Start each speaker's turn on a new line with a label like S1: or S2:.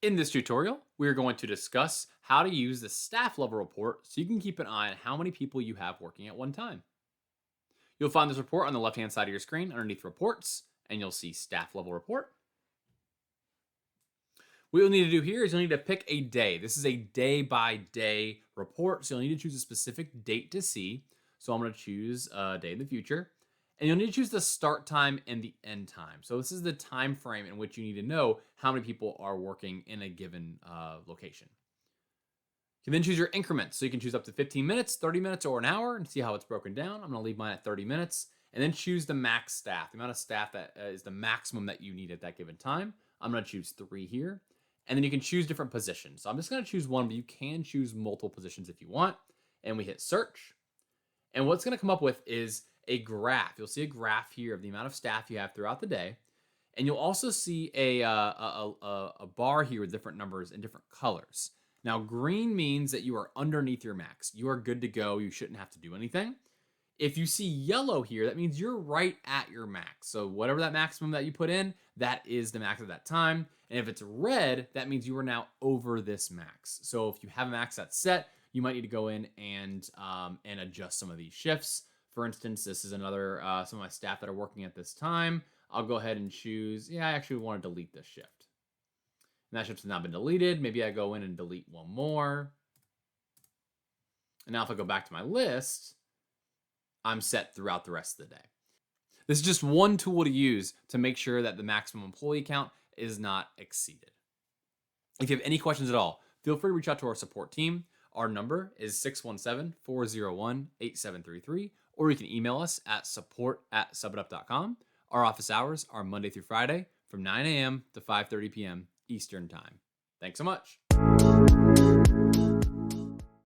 S1: In this tutorial, we are going to discuss how to use the staff level report so you can keep an eye on how many people you have working at one time. You'll find this report on the left hand side of your screen underneath reports, and you'll see staff level report. What you'll need to do here is you'll need to pick a day. This is a day by day report, so you'll need to choose a specific date to see. So I'm going to choose a day in the future, and you'll need to choose the start time and the end time. So this is the time frame in which you need to know how many people are working in a given location. You can then choose your increments. So you can choose up to 15 minutes, 30 minutes, or an hour and see how it's broken down. I'm going to leave mine at 30 minutes and then choose the max staff, the amount of staff that is the maximum that you need at that given time. I'm going to choose 3 here. And then you can choose different positions. So I'm just going to choose one, but you can choose multiple positions if you want. And we hit search. And what's going to come up with is a graph. You'll see a graph here of the amount of staff you have throughout the day. And you'll also see a bar here with different numbers and different colors. Now, green means that you are underneath your max. You are good to go. You shouldn't have to do anything. If you see yellow here, that means you're right at your max. So whatever that maximum that you put in, that is the max at that time. And if it's red, that means you are now over this max. So if you have a max that's set, you might need to go in and adjust some of these shifts. For instance, this is another some of my staff that are working at this time. I'll go ahead and choose, I actually want to delete this shift. And that shift has not been deleted. Maybe I go in and delete one more. And now if I go back to my list, I'm set throughout the rest of the day. This is just one tool to use to make sure that the maximum employee count is not exceeded. If you have any questions at all, feel free to reach out to our support team. Our number is 617-401-8733, or you can email us at support@subitup.com. Our office hours are Monday through Friday from 9 a.m. to 5:30 p.m. Eastern Time. Thanks so much.